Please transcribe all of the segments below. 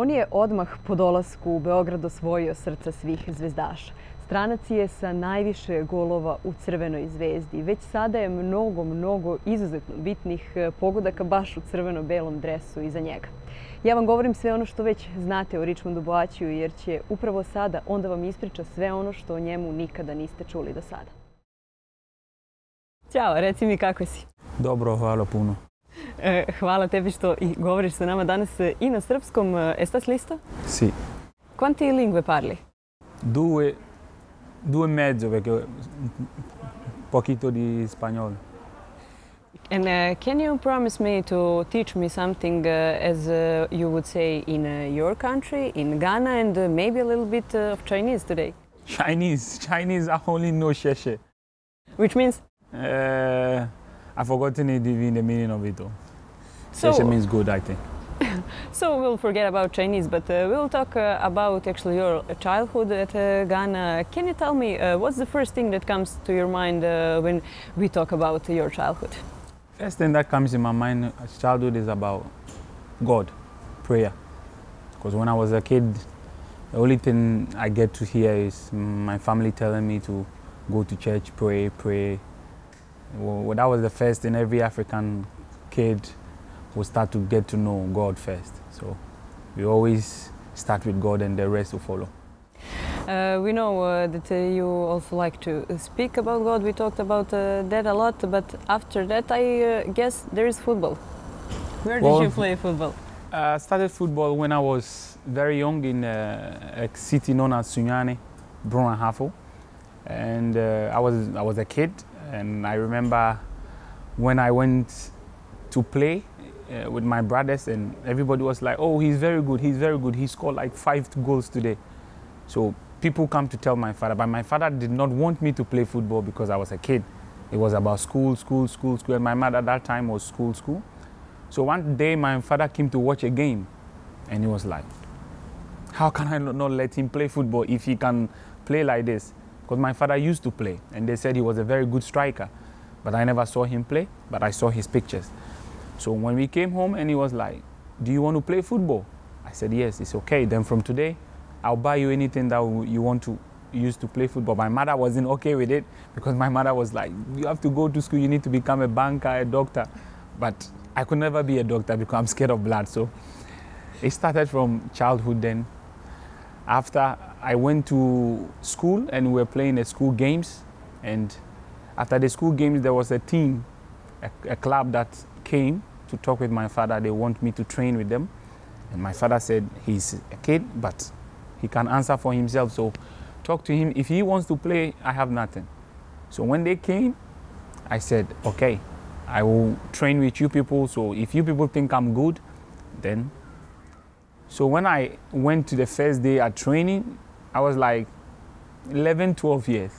On je odmah po dolasku u Beograd osvojio srca svih zvezdaša. Stranac je sa najviše golova u Crvenoj zvezdi. Već sada je mnogo izuzetno bitnih pogodaka baš u crveno-belom dresu iza njega. Ja vam govorim sve ono što već znate o Ričmondu Boaćiju, jer će upravo sada on da vam ispriča sve ono što o njemu nikada niste čuli do sada. Ćao, reci mi kako si? Dobro, hvala puno. Hvala tebi što i govoriš sa nama danas i na srpskom. Estás listo? Sí. Quante lingue parli? Due mezzo, perché un poquito di spagnolo. And can you promise me to teach me something as you would say in your country, in Ghana, and maybe a little bit of Chinese today? Chinese, I only know sheshe. Which means? I've forgotten the meaning of it all. Sheshe means good, I think. So we'll forget about Chinese, but we'll talk about actually your childhood at Ghana. Can you tell me what's the first thing that comes to your mind when we talk about your childhood? First thing that comes in my mind as childhood is about God, prayer. Because when I was a kid, the only thing I get to hear is my family telling me to go to church, pray. Well, that was the first thing. Every African kid will start to get to know God first. So we always start with God and the rest will follow. We know that you also like to speak about God. We talked about that a lot, but after that I guess there is football. Where did you play football? I started football when I was very young in a city known as Sunyani, Brunahafo. And I was a kid, and I remember when I went to play with my brothers, and everybody was like, oh, he's very good, he scored like 5 goals today. So people come to tell my father, but my father did not want me to play football because I was a kid. It was about school, and my mother at that time was school. So one day my father came to watch a game, and he was like, how can I not let him play football if he can play like this? Because my father used to play, and they said he was a very good striker. But I never saw him play, but I saw his pictures. So when we came home, and he was like, do you want to play football? I said, yes, it's okay. Then from today, I'll buy you anything that you want to use to play football. My mother wasn't okay with it, because my mother was like, you have to go to school, you need to become a banker, a doctor. But I could never be a doctor because I'm scared of blood. So it started from childhood then. After I went to school and we were playing the school games, and after the school games there was a team, a club that came to talk with my father. They want me to train with them, and my father said he's a kid but he can answer for himself, so talk to him. If he wants to play, I have nothing. So when they came, I said, okay, I will train with you people, so if you people think I'm good, then. So when I went to the first day at training, I was like 11, 12 years.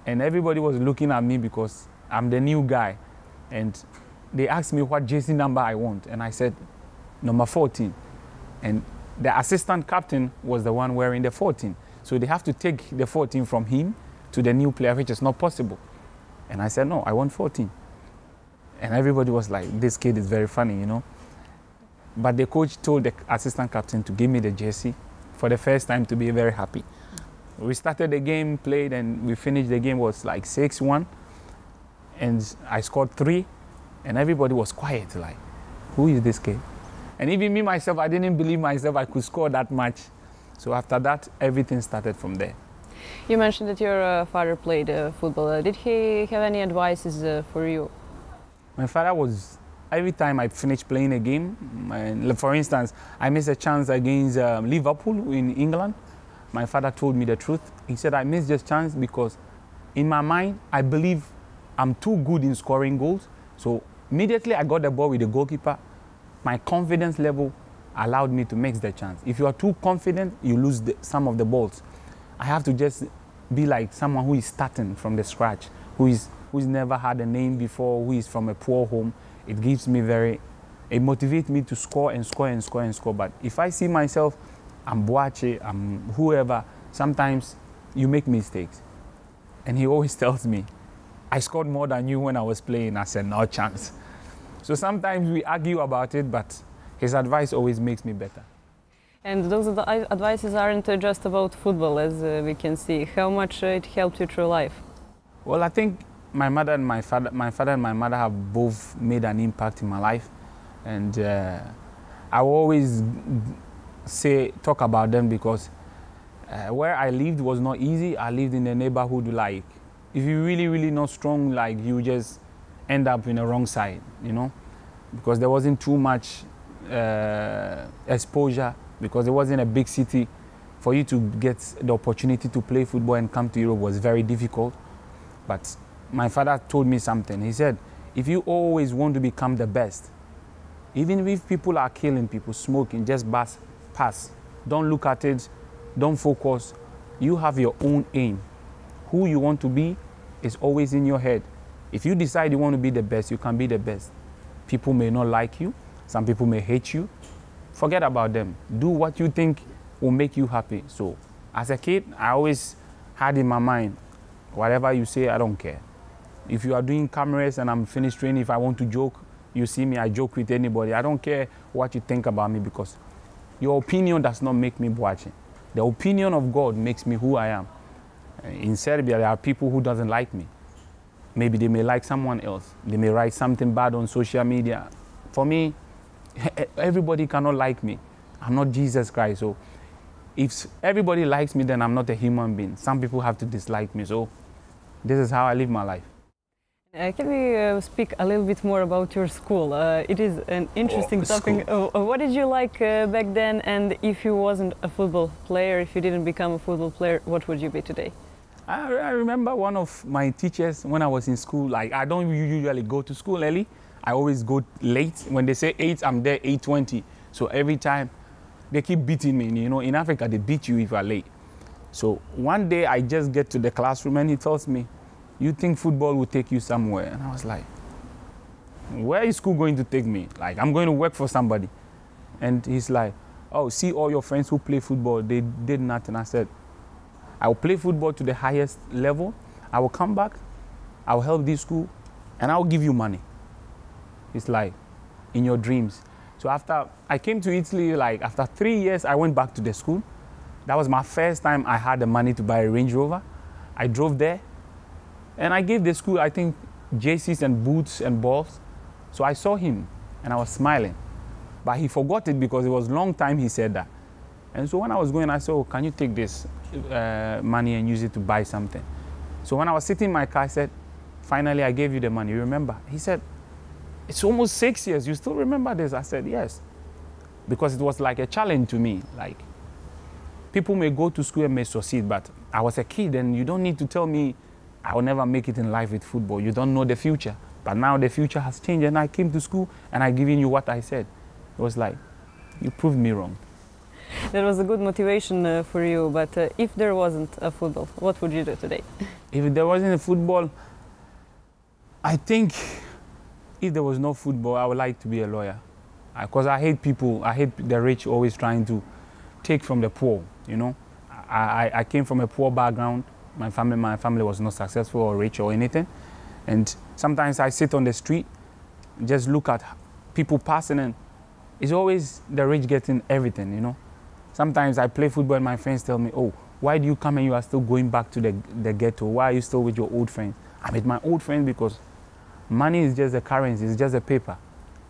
And everybody was looking at me because I'm the new guy. And they asked me what jersey number I want. And I said, number 14. And the assistant captain was the one wearing the 14. So they have to take the 14 from him to the new player, which is not possible. And I said, no, I want 14. And everybody was like, this kid is very funny, you know. But the coach told the assistant captain to give me the jersey for the first time, to be very happy. We started the game, played, and we finished the game, was like 6-1. And I scored 3, and everybody was quiet, like, who is this kid? And even me, myself, I didn't believe myself I could score that much. So after that, everything started from there. You mentioned that your father played football. Did he have any advices for you? My father was, every time I finished playing a game, and for instance, I missed a chance against Liverpool in England. My father told me the truth. He said, I missed this chance because in my mind, I believe I'm too good in scoring goals. So immediately I got the ball with the goalkeeper. My confidence level allowed me to make the chance. If you are too confident, you lose some of the balls. I have to just be like someone who is starting from the scratch, who's never had a name before, who is from a poor home. It gives me it motivates me to score and score and score and score. But if I see myself, I'm Boachi, I'm whoever, sometimes you make mistakes. And he always tells me, I scored more than you when I was playing. I said, no chance. So sometimes we argue about it, but his advice always makes me better. And those advices aren't just about football, as we can see. How much it helped you through life? Well, I think my father and my mother have both made an impact in my life, and I will always talk about them because where I lived was not easy. I lived in a neighborhood like, if you're really not strong, like you just end up in the wrong side, you know, because there wasn't too much exposure, because it wasn't a big city. For you to get the opportunity to play football and come to Europe was very difficult. But my father told me something. He said, if you always want to become the best, even if people are killing people, smoking, just pass. Don't look at it, don't focus. You have your own aim. Who you want to be is always in your head. If you decide you want to be the best, you can be the best. People may not like you. Some people may hate you. Forget about them. Do what you think will make you happy. So as a kid, I always had in my mind, whatever you say, I don't care. If you are doing cameras and I'm finished training, if I want to joke, you see me, I joke with anybody. I don't care what you think about me, because your opinion does not make me Boaći. The opinion of God makes me who I am. In Serbia, there are people who doesn't like me. Maybe they may like someone else. They may write something bad on social media. For me, everybody cannot like me. I'm not Jesus Christ. So if everybody likes me, then I'm not a human being. Some people have to dislike me. So this is how I live my life. Can we speak a little bit more about your school? It is an interesting topic. What did you like back then? And if you wasn't a football player, if you didn't become a football player, what would you be today? I remember one of my teachers when I was in school. Like, I don't usually go to school early. I always go late. When they say 8, I'm there 8:20. So every time they keep beating me. You know, in Africa, they beat you if you're late. So one day I just get to the classroom and he tells me, you think football will take you somewhere? And I was like, where is school going to take me? Like, I'm going to work for somebody. And he's like, oh, see all your friends who play football, they did nothing. I said, I will play football to the highest level. I will come back, I will help this school, and I will give you money. It's like, in your dreams. So after I came to Italy, like after 3 years, I went back to the school. That was my first time I had the money to buy a Range Rover. I drove there. And I gave the school, I think, jerseys and boots and balls. So I saw him and I was smiling. But he forgot it because it was a long time he said that. And so when I was going, I said, oh, can you take this money and use it to buy something? So when I was sitting in my car, I said, finally, I gave you the money, you remember? He said, it's almost 6 years, you still remember this? I said, yes. Because it was like a challenge to me. Like, people may go to school and may succeed, but I was a kid and you don't need to tell me I will never make it in life with football. You don't know the future. But now the future has changed and I came to school and I given you what I said. It was like, you proved me wrong. That was a good motivation for you, but if there wasn't a football, what would you do today? If there wasn't a football, I think if there was no football, I would like to be a lawyer. Because I hate people, I hate the rich always trying to take from the poor, you know. I came from a poor background. My family was not successful or rich or anything. And sometimes I sit on the street, just look at people passing, and it's always the rich getting everything, you know. Sometimes I play football and my friends tell me, oh, why do you come and you are still going back to the ghetto? Why are you still with your old friends? I'm with my old friends because money is just a currency, it's just a paper.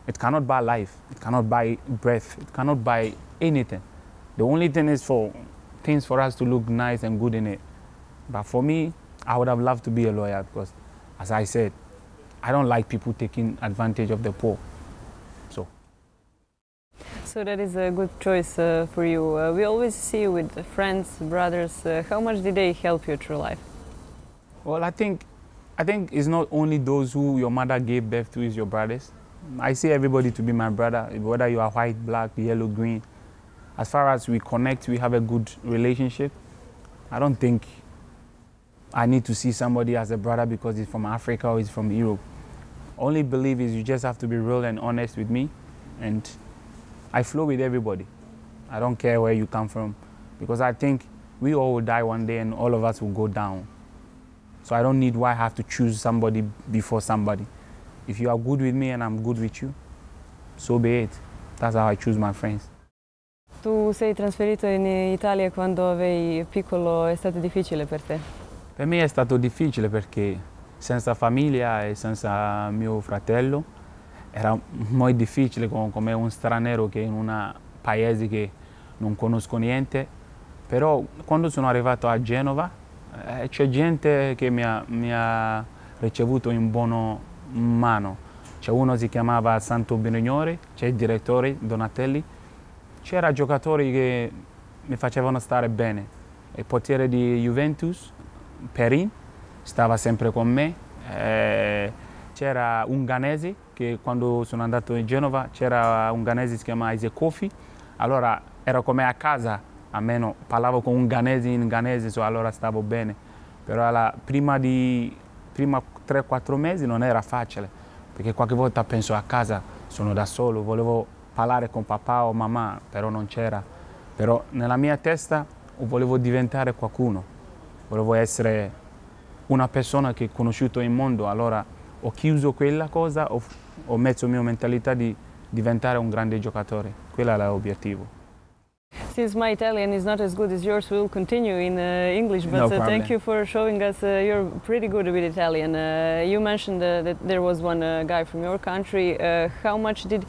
It cannot buy life, it cannot buy breath, it cannot buy anything. The only thing is for things for us to look nice and good in it. But for me, I would have loved to be a lawyer because, as I said, I don't like people taking advantage of the poor. So that is a good choice for you. We always see you with friends, brothers. How much did they help you through life? Well, I think it's not only those who your mother gave birth to is your brothers. I see everybody to be my brother, whether you are white, black, yellow, green. As far as we connect, we have a good relationship. I don't think I need to see somebody as a brother because he's from Africa or he's from Europe. Only believe is you just have to be real and honest with me, and I flow with everybody. I don't care where you come from because I think we all will die one day and all of us will go down. So I don't need why I have to choose somebody before somebody. If you are good with me and I'm good with you, so be it. That's how I choose my friends. tu sei trasferito in Italia quando avevi piccolo, è stato difficile per te? Per me è stato difficile perché senza famiglia e senza mio fratello era molto difficile come un straniero che in un paese che non conosco niente. Però quando sono arrivato a Genova c'è gente che mi ha ricevuto in buona mano. C'è uno che si chiamava Santo Benignore, c'è il direttore Donatelli, c'era giocatori che mi facevano stare bene. Il portiere di Juventus, Perin, stava sempre con me. C'era un ghanese che quando sono andato in Genova c'era un ghanese che si chiama Kofi. Allora era come a casa, almeno parlavo con un ghanese in ghanese, allora stavo bene. Però prima 3-4 mesi non era facile, perché qualche volta penso a casa, sono da solo, volevo parlare con papà o mamma, però non c'era. Però nella mia testa volevo diventare qualcuno, volevo essere una persona che ho conosciuto in mondo, allora ho chiuso quella cosa, ho messo la mia mentalità di diventare un grande giocatore, quello era l'obiettivo. Since my Italian is not as good as yours, we'll continue in English, but No problem. thank you for showing us you're pretty good with Italian. You mentioned that there was one guy from your country. How much did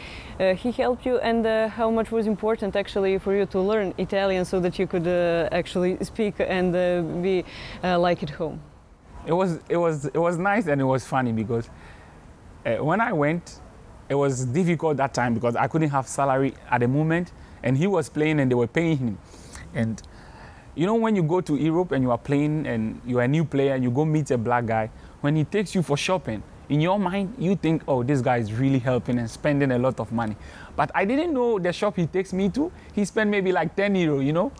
he help you, and how much was important actually for you to learn Italian so that you could actually speak and be like at home? It was nice and it was funny because when I went, it was difficult that time because I couldn't have salary at the moment. And he was playing and they were paying him. And you know when you go to Europe and you are playing and you're a new player and you go meet a black guy, when he takes you for shopping, in your mind you think, oh, this guy is really helping and spending a lot of money. But I didn't know the shop he takes me to, he spent maybe like 10 euro, you know?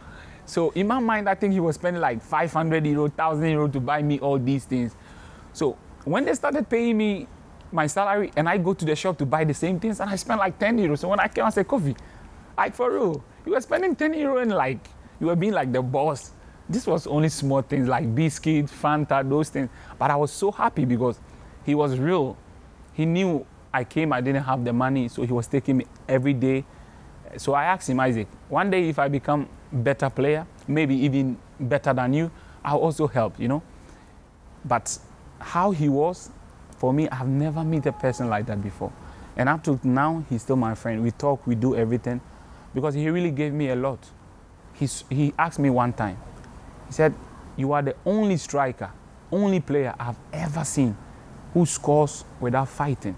So in my mind I think he was spending like 500 euro, 1,000 euro to buy me all these things. So when they started paying me my salary and I go to the shop to buy the same things and I spent like 10 euros. So when I came I said, Kofi, like for real, you were spending 10 euro and like, you were being like the boss. This was only small things like biscuit, Fanta, those things. But I was so happy because he was real. He knew I came, I didn't have the money, so he was taking me every day. So I asked him, Isaac, one day if I become better player, maybe even better than you, I'll also help, you know? But how he was, for me, I've never met a person like that before. And up to now, he's still my friend. We talk, we do everything. Because he really gave me a lot. He asked me one time, he said, you are the only striker, only player I've ever seen who scores without fighting.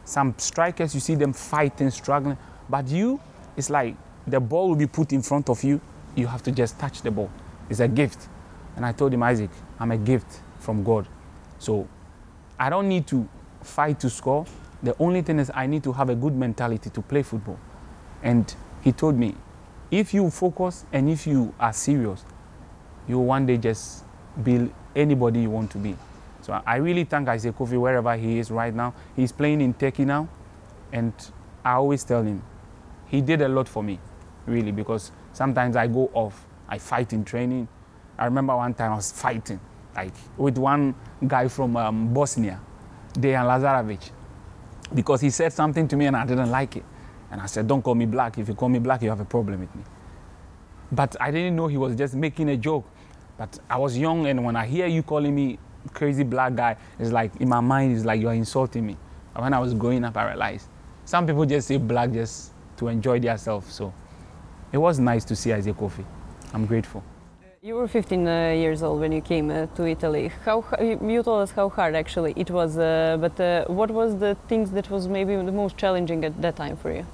Some strikers, you see them fighting, struggling, but you, it's like the ball will be put in front of you, you have to just touch the ball. It's a gift. And I told him, Isaac, I'm a gift from God. So I don't need to fight to score. The only thing is I need to have a good mentality to play football. And he told me, if you focus and if you are serious, you will one day just be anybody you want to be. So I really thank Isaac Kofi wherever he is right now. He's playing in Turkey now. And I always tell him, he did a lot for me, really, because sometimes I go off, I fight in training. I remember one time I was fighting, like with one guy from Bosnia, Dejan Lazarevic, because he said something to me and I didn't like it. And I said, don't call me black. If you call me black, you have a problem with me. But I didn't know he was just making a joke. But I was young, and when I hear you calling me crazy black guy, it's like, in my mind, it's like you're insulting me. And when I was growing up, I realized some people just say black just to enjoy themselves. So it was nice to see Isaac Kofi. I'm grateful. You were 15 years old when you came to Italy. You told us how hard actually it was, but what was the things that was maybe the most challenging at that time for you?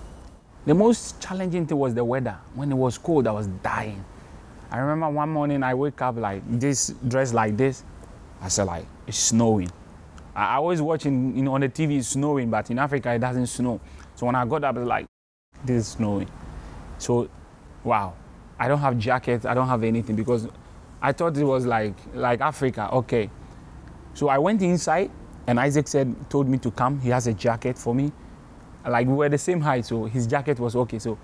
The most challenging thing was the weather. When it was cold, I was dying. I remember one morning I wake up like this, dressed like this. I said like, it's snowing. I always watching, you know, on the TV it's snowing, but in Africa it doesn't snow. So when I got up, I was like, this is snowing. So, wow. I don't have jackets, I don't have anything because I thought it was like Africa, okay. So I went inside and Isaac told me to come. He has a jacket for me. Like we were the same height, so his jacket was okay. So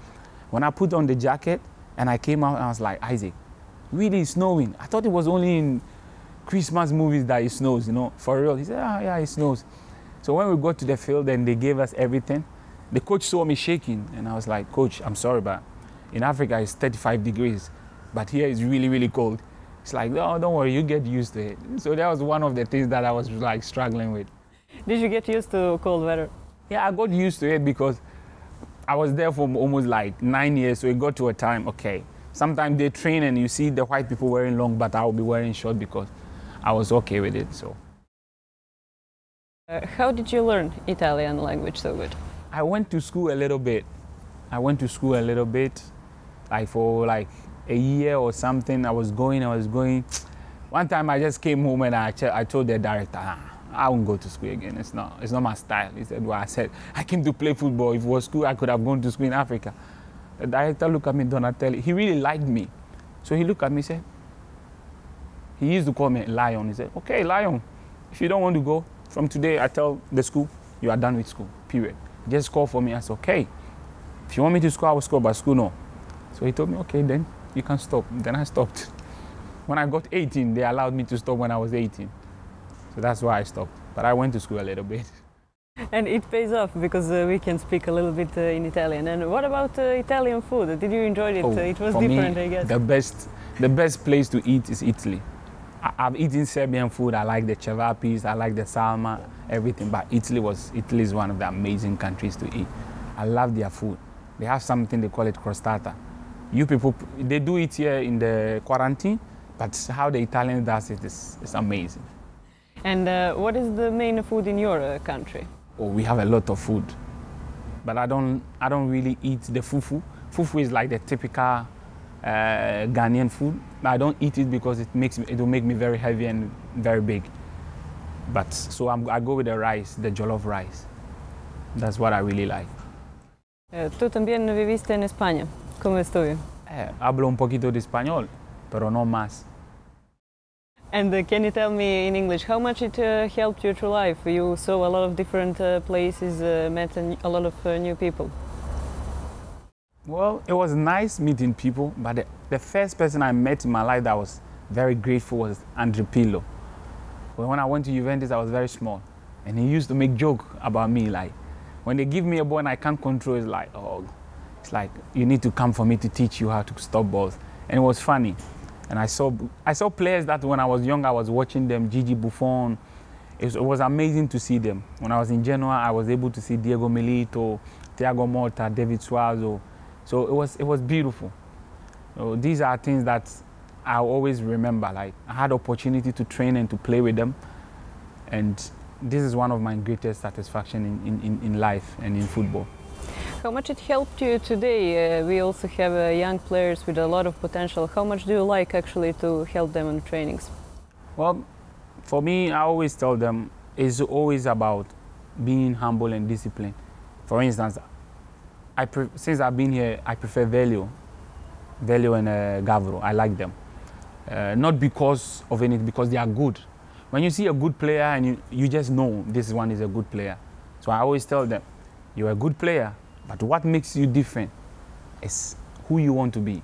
when I put on the jacket and I came out, I was like, Isaac, really it's snowing. I thought it was only in Christmas movies that it snows, you know, for real. He said, yeah, it snows. So when we got to the field and they gave us everything, the coach saw me shaking and I was like, Coach, I'm sorry, but In Africa, it's 35 degrees, but here it's really, really cold. It's like, no, don't worry, you get used to it. So that was one of the things that I was like struggling with. Did you get used to cold weather? Yeah, I got used to it because I was there for almost like 9 years, so it got to a time, okay. Sometimes they train and you see the white people wearing long, but I will be wearing short because I was okay with it, so. How did you learn Italian language so good? I went to school a little bit. Like for like a year or something. I was going. One time I just came home and I told the director, I won't go to school again. It's not my style. He said, well, I said, I came to play football. If it was school, I could have gone to school in Africa. The director looked at me, Donatelli. He really liked me. So he looked at me and said, he used to call me Lion. He said, okay, Lion, if you don't want to go, from today I tell the school, you are done with school, period. Just call for me. I said, okay. If you want me to score, I will score, but school, no. So he told me, okay, then you can stop. Then I stopped. When I got 18, they allowed me to stop when I was 18. So that's why I stopped. But I went to school a little bit. And it pays off because we can speak a little bit in Italian. And what about Italian food? Did you enjoy it? It was different, I guess. The best place to eat is Italy. I've eaten Serbian food. I like the cevapis, I like the salma, everything. But Italy is one of the amazing countries to eat. I love their food. They have something, they call it crostata. You people, they do it here in the quarantine, but how the Italian does it is amazing. And what is the main food in your country? Oh, we have a lot of food, but I don't really eat the fufu. Fufu is like the typical Ghanaian food. I don't eat it because it will make me very heavy and very big. But so I go with the rice, the jollof rice. That's what I really like. Tú también viviste en España. ¿Cómo estuvo? Hablo un poquito de español, pero no más. And can you tell me in English how much it helped you through life? You saw a lot of different places, met a lot of new people. Well, it was nice meeting people, but the first person I met in my life that was very grateful was Andre Pirlo. When I went to Juventus, I was very small, and he used to make joke about me, like, when they give me a ball and I can't control, it's like, oh, it's like, you need to come for me to teach you how to stop balls. And it was funny. And I saw players that when I was young, I was watching them, Gigi Buffon. It was amazing to see them. When I was in Genoa, I was able to see Diego Milito, Thiago Motta, David Suazo. So it was beautiful. So these are things that I always remember. Like, I had opportunity to train and to play with them. And this is one of my greatest satisfaction in life and in football. How much it helped you today? We also have young players with a lot of potential. How much do you like actually to help them in trainings? Well, for me, I always tell them it's always about being humble and disciplined. For instance, since I've been here, I prefer Velio and Gavro. I like them. Not because of anything, because they are good. When you see a good player and you just know this one is a good player. So I always tell them, you're a good player, but what makes you different is who you want to be.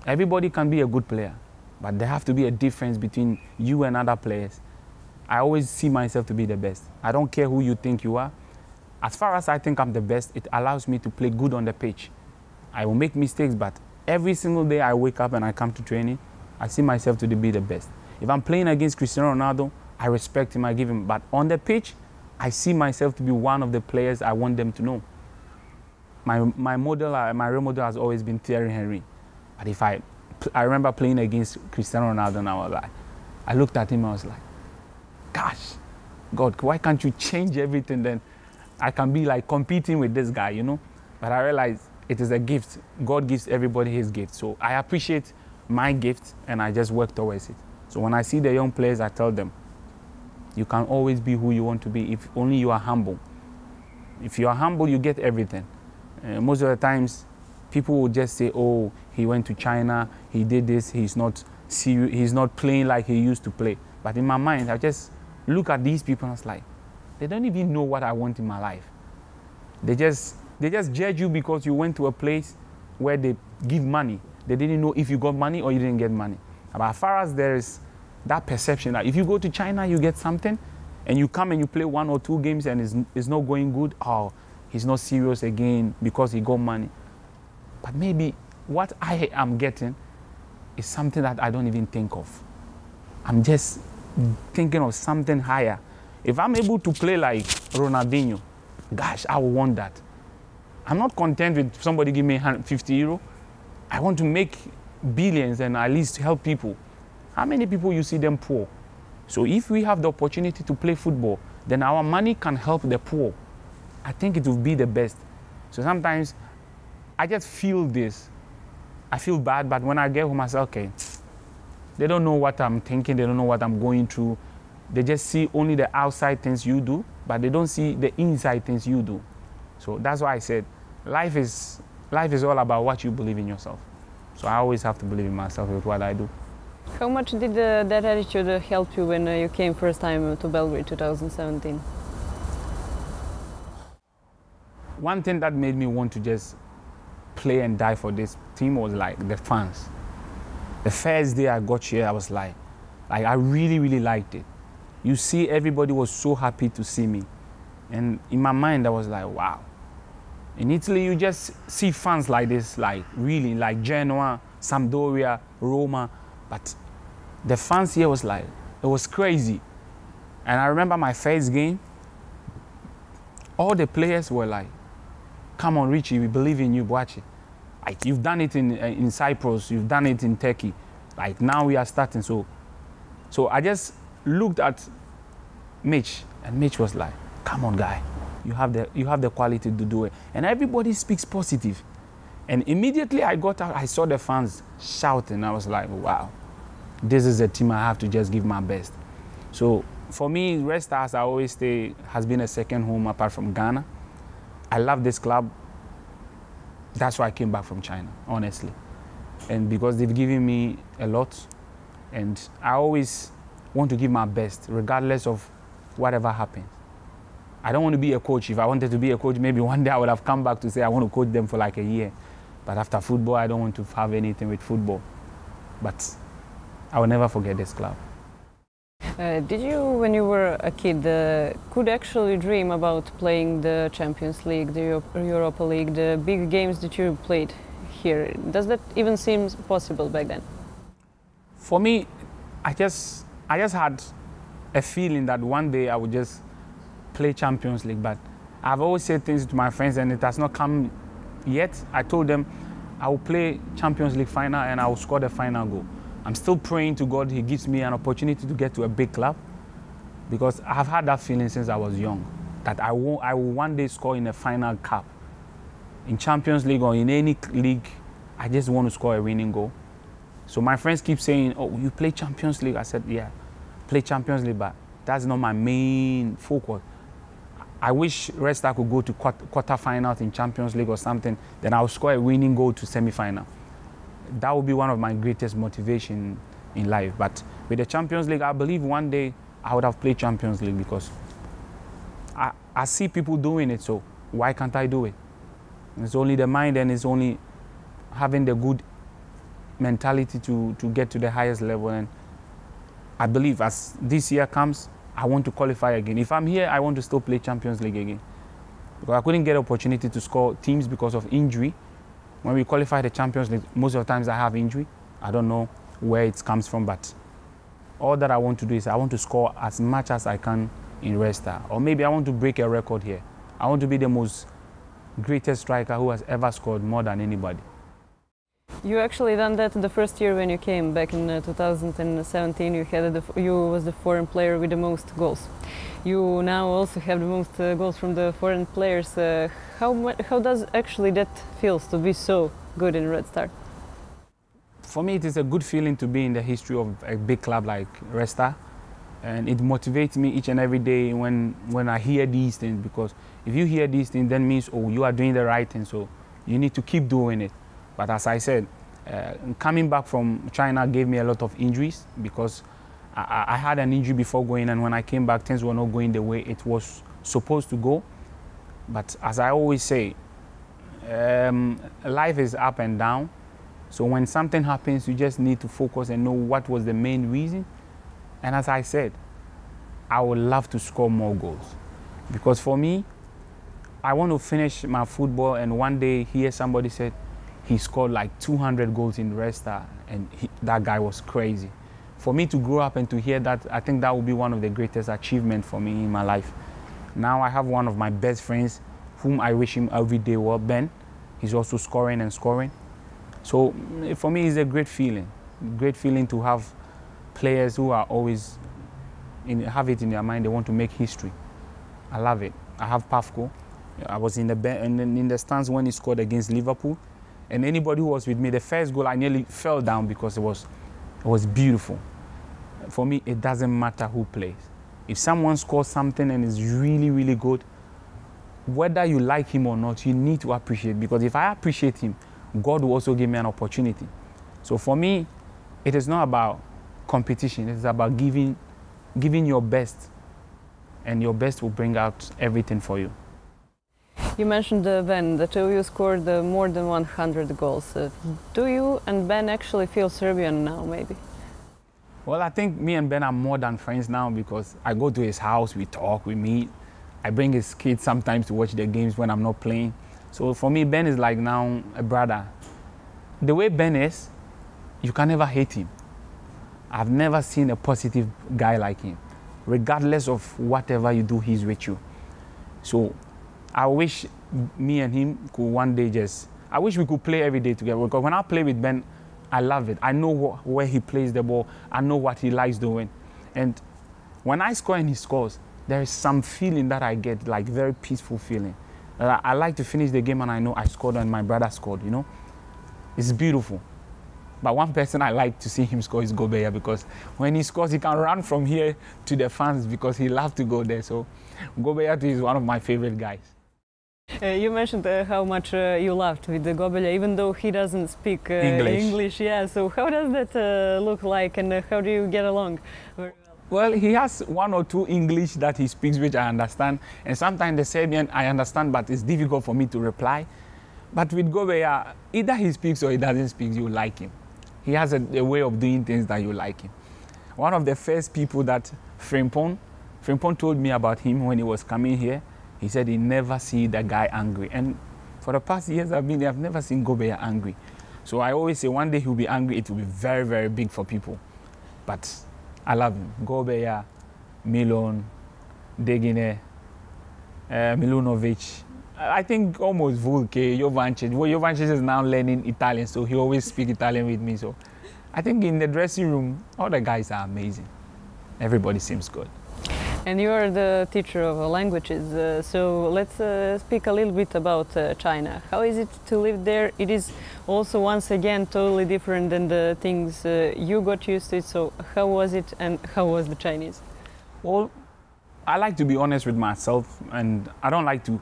Everybody can be a good player, but there have to be a difference between you and other players. I always see myself to be the best. I don't care who you think you are. As far as I think I'm the best, it allows me to play good on the pitch. I will make mistakes, but every single day I wake up and I come to training, I see myself to be the best. If I'm playing against Cristiano Ronaldo, I respect him, I give him. But on the pitch, I see myself to be one of the players I want them to know. My role model has always been Thierry Henry. But I remember playing against Cristiano Ronaldo and I looked at him and I was like, gosh, God, why can't you change everything then? I can be like competing with this guy, you know? But I realized it is a gift. God gives everybody his gift. So I appreciate my gift and I just work towards it. So when I see the young players, I tell them, you can always be who you want to be if only you are humble. If you are humble, you get everything. Most of the times, people will just say, oh, he went to China, he did this, he's not playing like he used to play. But in my mind, I just look at these people and it's like, they don't even know what I want in my life. They just judge you because you went to a place where they give money. They didn't know if you got money or you didn't get money. But as far as there is that perception that if you go to China, you get something, and you come and you play 1 or 2 games and it's not going good, oh, he's not serious again because he got money. But maybe what I am getting is something that I don't even think of. I'm just thinking of something higher. If I'm able to play like Ronaldinho, gosh, I would want that. I'm not content with somebody give me 50 euro. I want to make billions and at least help people. How many people you see them poor? So if we have the opportunity to play football, then our money can help the poor. I think it will be the best. So sometimes I just feel this. I feel bad, but when I get home, I say, okay, they don't know what I'm thinking, they don't know what I'm going through. They just see only the outside things you do, but they don't see the inside things you do. So that's why I said, life is all about what you believe in yourself. So I always have to believe in myself with what I do. How much did that attitude help you when you came first time to Belgrade 2017? One thing that made me want to just play and die for this team was like the fans. The first day I got here, I was like I really, really liked it. You see, everybody was so happy to see me. And in my mind, I was like, wow. In Italy, you just see fans like this, like really, like Genoa, Sampdoria, Roma. But the fans here was like, it was crazy. And I remember my first game, all the players were like, come on, Richie, we believe in you, Boaći. Like, you've done it in Cyprus, you've done it in Turkey. Like, now we are starting. So I just looked at Mitch, and Mitch was like, come on, guy. You have the quality to do it. And everybody speaks positive. And immediately I got out, I saw the fans shouting. I was like, wow, this is a team I have to just give my best. So for me, Red Stars, I always say, has been a second home apart from Ghana. I love this club. That's why I came back from China, honestly. And because they've given me a lot, and I always want to give my best, regardless of whatever happens. I don't want to be a coach. If I wanted to be a coach, maybe one day I would have come back to say I want to coach them for like a year. But after football, I don't want to have anything with football. But I will never forget this club. Did you, when you were a kid, could actually dream about playing the Champions League, the Europa League, the big games that you played here? Does that even seem possible back then? For me, I just had a feeling that one day I would just play Champions League. But I've always said things to my friends, and it has not come yet. I told them I will play Champions League final and I will score the final goal. I'm still praying to God He gives me an opportunity to get to a big club, because I've had that feeling since I was young, that I will one day score in a final cup. In Champions League or in any league, I just want to score a winning goal. So my friends keep saying, oh, you play Champions League? I said, yeah, play Champions League, but that's not my main focus. I wish Red Star could go to quarterfinals in Champions League or something, then I'll score a winning goal to semi-final. That would be one of my greatest motivation in life. But with the Champions League, I believe one day I would have played Champions League, because I see people doing it, so why can't I do it? It's only the mind, and it's only having the good mentality to get to the highest level. And I believe as this year comes, I want to qualify again. If I'm here, I want to still play Champions League again, because I couldn't get an opportunity to score teams because of injury. When we qualify the Champions League, most of the times I have injury. I don't know where it comes from, but all that I want to do is I want to score as much as I can in Red Star. Or maybe I want to break a record here. I want to be the most greatest striker who has ever scored more than anybody. You actually done that the first year when you came back in 2017. You was the foreign player with the most goals. You now also have the most goals from the foreign players. How does actually that feels to be so good in Red Star? For me, it is a good feeling to be in the history of a big club like Red Star, and it motivates me each and every day when I hear these things, because if you hear these things, that means, oh, you are doing the right thing, so you need to keep doing it. But as I said, coming back from China gave me a lot of injuries, because I had an injury before going, and when I came back, things were not going the way it was supposed to go. But as I always say, life is up and down. So when something happens, you just need to focus and know what was the main reason. And as I said, I would love to score more goals, because for me, I want to finish my football and one day hear somebody say, he scored like 200 goals in Resta, and that guy was crazy. For me to grow up and to hear that, I think that would be one of the greatest achievements for me in my life. Now I have one of my best friends whom I wish him every day well, Ben. He's also scoring and scoring. So for me, it's a great feeling to have players who are always, have it in their mind, they want to make history. I love it. I have Pafko. I was in the stands when he scored against Liverpool. And anybody who was with me, the first goal, I nearly fell down because it was beautiful. For me, it doesn't matter who plays. If someone scores something and is really, really good, whether you like him or not, you need to appreciate, because if I appreciate him, God will also give me an opportunity. So for me, it is not about competition. It is about giving your best, and your best will bring out everything for you. You mentioned Ben, that you scored more than 100 goals. Do you and Ben actually feel Serbian now, maybe? Well, I think me and Ben are more than friends now, because I go to his house, we talk, we meet. I bring his kids sometimes to watch the games when I'm not playing. So for me, Ben is like now a brother. The way Ben is, you can never hate him. I've never seen a positive guy like him. Regardless of whatever you do, he's with you. So I wish me and him could one day I wish we could play every day together, because when I play with Ben, I love it. I know where he plays the ball. I know what he likes doing. And when I score and he scores, there is some feeling that I get, like very peaceful feeling. I like to finish the game and I know I scored and my brother scored, you know. It's beautiful. But one person I like to see him score is Gobeya, because when he scores, he can run from here to the fans because he loves to go there. So Gobeya is one of my favorite guys. You mentioned how much you loved with the Gobeya, even though he doesn't speak English. Yeah, so how does that look like, and how do you get along? Well, he has one or two English that he speaks, which I understand. And sometimes the Serbian I understand, but it's difficult for me to reply. But with Gobeya, either he speaks or he doesn't speak, you like him. He has a way of doing things that you like him. One of the first people that Frimpong told me about him when he was coming here, he said he never see the guy angry. And for the past years I've been there, I've never seen Gobeya angry. So I always say one day he'll be angry, it will be very, very big for people. But I love him. Gobeya, Milon, Degine, Milunovic. I think almost Vulke, Jovancic. Well, Jovancic is now learning Italian, so he always speaks Italian with me. So I think in the dressing room, all the guys are amazing. Everybody seems good. And you are the teacher of languages, so let's speak a little bit about China. How is it to live there? It is also, once again, totally different than the things you got used to. So how was it, and how was the Chinese? Well, I like to be honest with myself, and I don't like to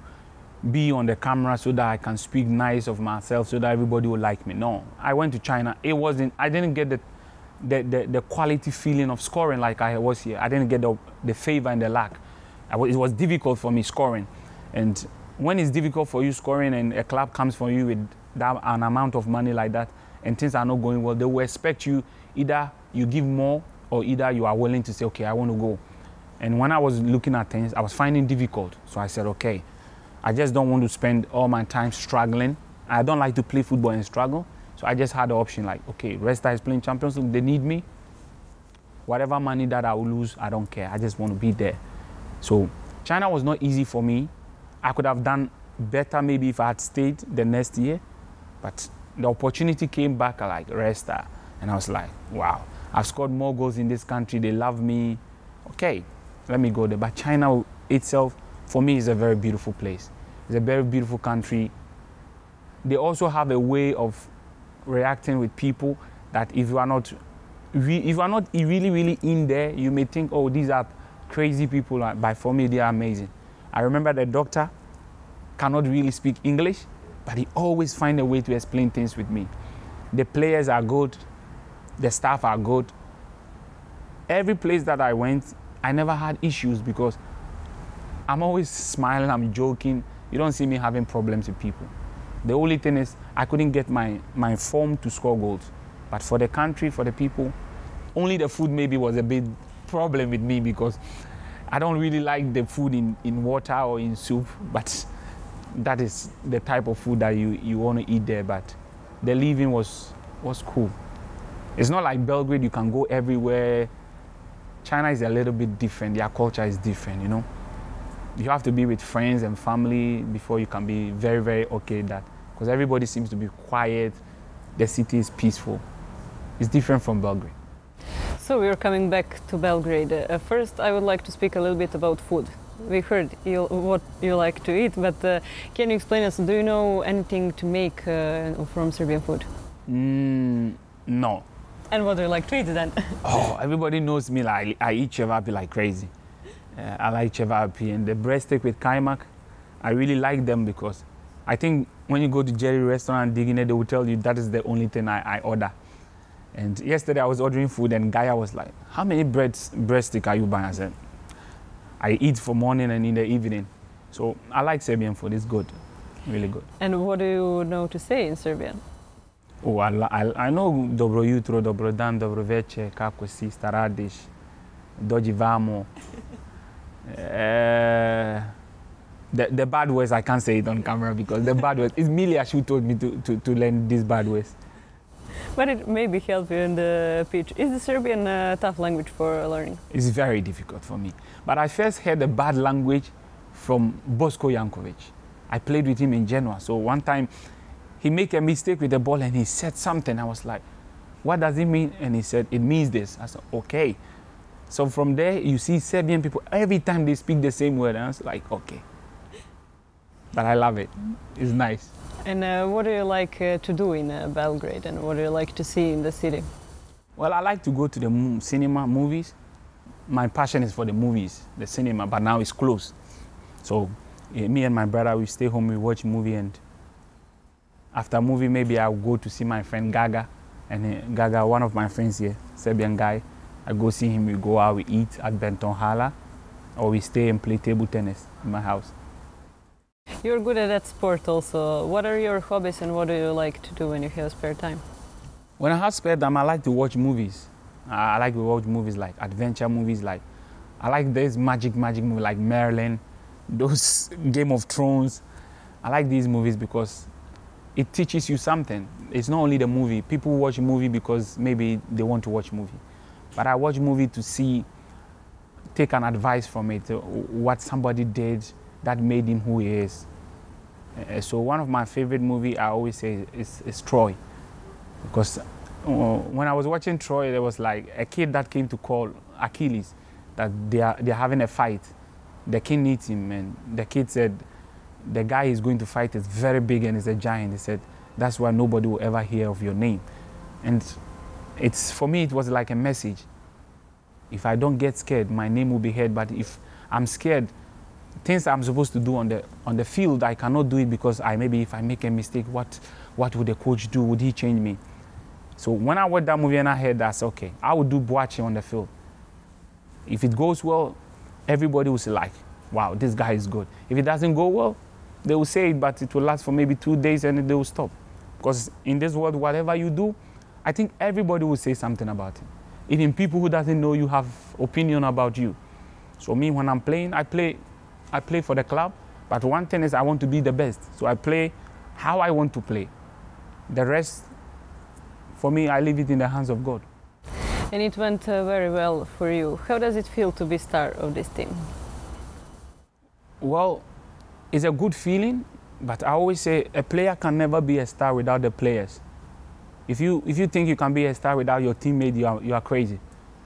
be on the camera so that I can speak nice of myself so that everybody will like me. No, I went to China. I didn't get the quality feeling of scoring like I was here. I didn't get the favor and the lack. It was difficult for me scoring. And when it's difficult for you scoring and a club comes for you with an amount of money like that and things are not going well, they will expect you, either you give more or either you are willing to say, okay, I want to go. And when I was looking at things, I was finding it difficult. So I said, okay, I just don't want to spend all my time struggling. I don't like to play football and struggle. So I just had the option like, okay, Resta is playing Champions League, they need me. Whatever money that I will lose, I don't care. I just want to be there. So China was not easy for me. I could have done better maybe if I had stayed the next year. But the opportunity came back like Resta. And I was like, wow, I've scored more goals in this country. They love me. Okay, let me go there. But China itself, for me, is a very beautiful place. It's a very beautiful country. They also have a way of reacting with people that if you are not really, really in there, you may think, oh, these are crazy people. But for me, they are amazing. I remember the doctor cannot really speak English, but he always finds a way to explain things with me. The players are good. The staff are good. Every place that I went, I never had issues because I'm always smiling, I'm joking. You don't see me having problems with people. The only thing is I couldn't get my form to score goals. But for the country, for the people, only the food maybe was a big problem with me because I don't really like the food in water or in soup, but that is the type of food that you want to eat there. But the living was cool. It's not like Belgrade, you can go everywhere. China is a little bit different, their culture is different, you know. You have to be with friends and family before you can be very, very okay with that. Because everybody seems to be quiet, the city is peaceful. It's different from Belgrade. So we're coming back to Belgrade. First, I would like to speak a little bit about food. We heard what you like to eat, but can you explain us, do you know anything to make from Serbian food? No. And what do you like to eat then? Oh, everybody knows me, like, I eat cevapi like crazy. I like cevapi and the breast steak with kaimak. I really like them because I think when you go to Jerry restaurant and digging it, they will tell you that is the only thing I order. And yesterday I was ordering food and Gaia was like, how many breast steak are you buying? I said, I eat for morning and in the evening. So I like Serbian food, it's good, really good. And what do you know to say in Serbian? Oh, I know dobro jutro, dobro dan, dobro veče, kako si, šta radiš, dođi vamo. The bad words, I can't say it on camera because the bad words, it's Miljaš who told me to learn these bad words. But it maybe help you in the pitch. Is the Serbian a tough language for learning? It's very difficult for me. But I first heard the bad language from Bosko Jankovic. I played with him in Genoa. So one time he made a mistake with the ball and he said something. I was like, what does it mean? And he said, it means this. I said, okay. So from there, you see Serbian people, every time they speak the same word. And I was like, okay. But I love it. It's nice. And what do you like to do in Belgrade, and what do you like to see in the city? Well, I like to go to the cinema, movies. My passion is for the movies, the cinema, but now it's closed. So me and my brother, we stay home, we watch movie, and after movie, maybe I'll go to see my friend Gaga. And Gaga, one of my friends here, Serbian guy, I go see him, we go out, we eat at Benton Hala, or we stay and play table tennis in my house. You're good at that sport also. What are your hobbies and what do you like to do when you have spare time? When I have spare time, I like to watch movies. I like to watch movies like adventure movies, like I like this magic movies like Merlin, those Game of Thrones. I like these movies because it teaches you something. It's not only the movie. People watch a movie because maybe they want to watch a movie. But I watch movie to see, take an advice from it, what somebody did that made him who he is. So one of my favorite movies, I always say, is Troy. Because when I was watching Troy, there was like a kid that came to call Achilles, that they're having a fight. The king needs him, and the kid said, the guy he's going to fight is very big and is a giant. He said, that's why nobody will ever hear of your name. And for me, it was like a message. If I don't get scared, my name will be heard. But if I'm scared, things I'm supposed to do on the field, I cannot do it because maybe if I make a mistake, what would the coach do? Would he change me? So when I watched that movie and I heard that, I said, okay, I will do Boaći on the field. If it goes well, everybody will say like, wow, this guy is good. If it doesn't go well, they will say it, but it will last for maybe 2 days and they will stop. Because in this world, whatever you do, I think everybody will say something about it. Even people who doesn't know you have opinion about you. So me, when I'm playing, I play for the club, but one thing is I want to be the best. So I play how I want to play. The rest, for me, I leave it in the hands of God. And it went very well for you. How does it feel to be star of this team? Well, it's a good feeling, but I always say a player can never be a star without the players. If you think you can be a star without your teammate, you are crazy.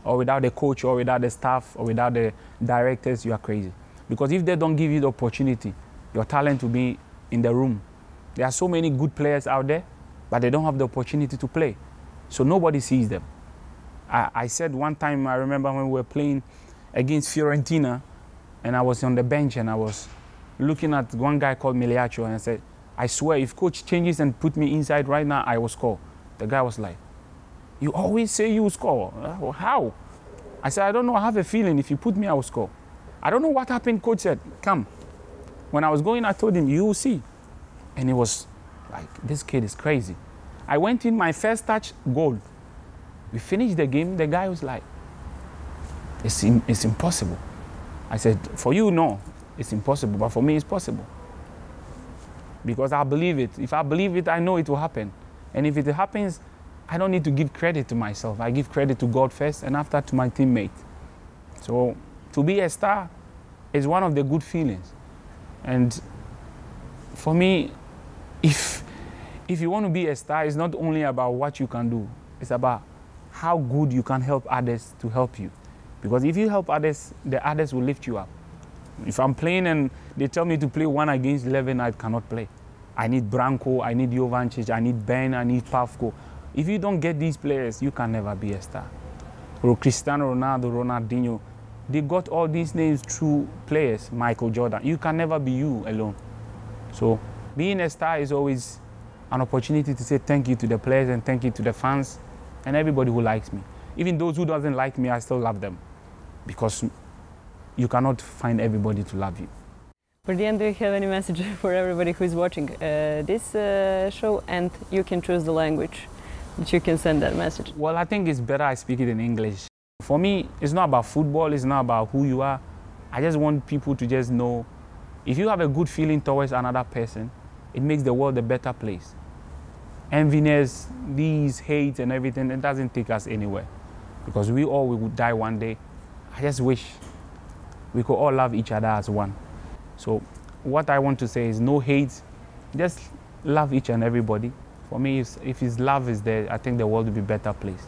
Or without the coach, or without the staff, or without the directors, you are crazy. Because if they don't give you the opportunity, your talent will be in the room. There are so many good players out there, but they don't have the opportunity to play. So nobody sees them. I said one time, I remember when we were playing against Fiorentina, and I was on the bench and I was looking at one guy called Miliacho, and I said, I swear, if coach changes and put me inside right now, I will score. The guy was like, you always say you will score. How? I said, I don't know, I have a feeling if you put me, I will score. I don't know what happened, coach said, come. When I was going, I told him, you will see. And he was like, this kid is crazy. I went in, my first touch, goal. We finished the game, the guy was like, it's impossible. I said, for you, no, it's impossible, but for me, it's possible. Because I believe it. If I believe it, I know it will happen. And if it happens, I don't need to give credit to myself. I give credit to God first and after to my teammate. So to be a star is one of the good feelings. And for me, if you want to be a star, it's not only about what you can do. It's about how good you can help others to help you. Because if you help others, the others will lift you up. If I'm playing and they tell me to play 1 against 11, I cannot play. I need Branko, I need Jovančić, I need Ben, I need Pavko. If you don't get these players, you can never be a star. Or Cristiano Ronaldo, Ronaldinho, they got all these names through players, Michael Jordan. You can never be you alone. So being a star is always an opportunity to say thank you to the players and thank you to the fans and everybody who likes me. Even those who doesn't like me, I still love them. Because you cannot find everybody to love you. For the end, do you have any message for everybody who is watching this show, and you can choose the language that you can send that message? Well, I think it's better I speak it in English. For me, it's not about football, it's not about who you are. I just want people to just know, if you have a good feeling towards another person, it makes the world a better place. Enviness, these hate and everything, it doesn't take us anywhere. Because we all will die one day. I just wish we could all love each other as one. So what I want to say is no hate, just love each and everybody. For me, if his love is there, I think the world will be a better place.